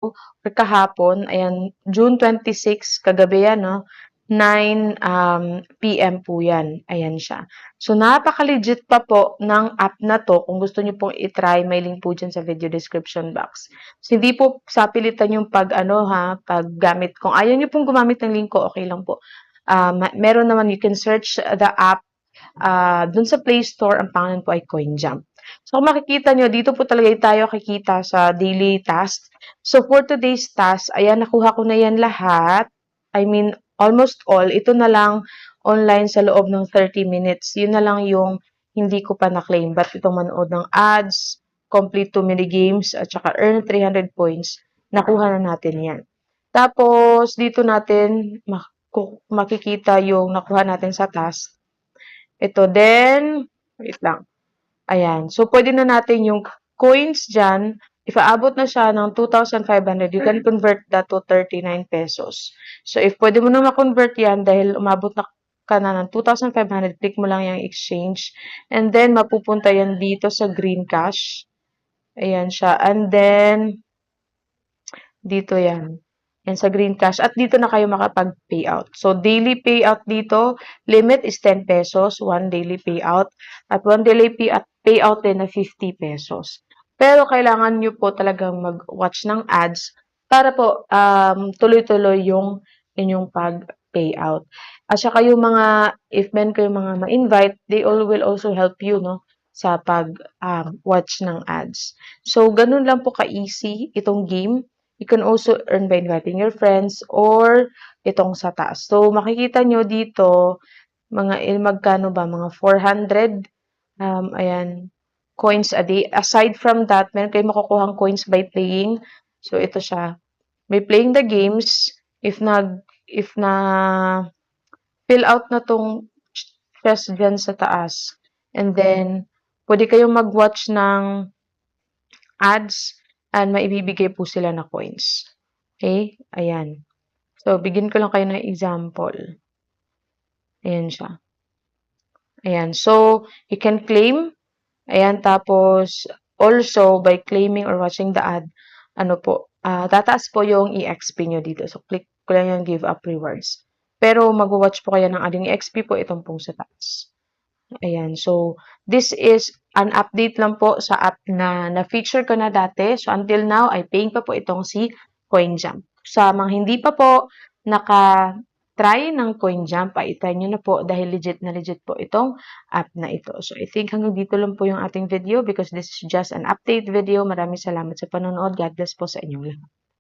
or kahapon, ayan, June 26, kagabi yan, no? 9 PM po yan. Ayan siya. So, napaka-legit pa po ng app na to. Kung gusto nyo pong itry, may link po dyan sa video description box. So, hindi po sapilitan yung paggamit. Kung ayaw nyo pong gumamit ng link ko, okay lang po. Meron naman, you can search the app dun sa Play Store, ang pangalan po ay CoinJump. So, kung makikita nyo, dito po talaga tayo kikita sa daily task. So, for today's task, ayan, nakuha ko na yan lahat. I mean, almost all. Ito na lang online sa loob ng 30 minutes. Yun na lang yung hindi ko pa na-claim. But itong manood ng ads, complete 2 mini games, at saka earn 300 points, nakuha na natin yan. Tapos, dito natin makikita yung nakuha natin sa task. Ito din, wait lang. Ayan. So, pwede na natin yung coins dyan. If aabot na siya ng 2,500, you can convert that to 39 pesos. So, if pwede mo na ma-convert yan dahil umabot na ka na ng 2,500, click mo lang yung exchange. And then, mapupunta yan dito sa green cash. Ayan siya. And then, dito yan. Yan sa green cash. At dito na kayo makapag-payout. So, daily payout dito, limit is 10 pesos, 1 daily payout. At 1 daily payout din na 50 pesos. Pero kailangan nyo po talagang mag-watch ng ads para po tuloy-tuloy yung inyong pag-payout. At saka yung mga, if men ko yung mga ma-invite, they all will also help you, no? Sa pag-watch ng ads. So, ganun lang po ka-easy itong game. You can also earn by inviting your friends or itong sa taas. So, makikita nyo dito, magkano ba? Mga 400, ayan, coins a day. Aside from that, meron kayo makukuhang coins by playing. So, ito siya. By playing the games, if na fill out na tong chest dyan sa taas. And then, pwede kayong mag-watch ng ads and maibibigay po sila na coins. Okay? Ayan. So, bigyan ko lang kayo ng example. Ayan siya. Ayan. So, you can claim. Ayan. Tapos, also, by claiming or watching the ad, tataas po yung EXP nyo dito. So, click ko lang yung give up rewards. Pero, mag-watch po kayo ng ad. Yung EXP po, itong pong sa taas. Ayan. So, this is an update lang po sa app na na-feature ko na dati. So, until now, ay paying pa po itong si CoinJump. Sa mga hindi pa po naka-try ng CoinJump, ay itry nyo na po dahil legit na legit po itong app na ito. So, I think hanggang dito lang po yung ating video because this is just an update video. Maraming salamat sa panonood. God bless po sa inyong lahat.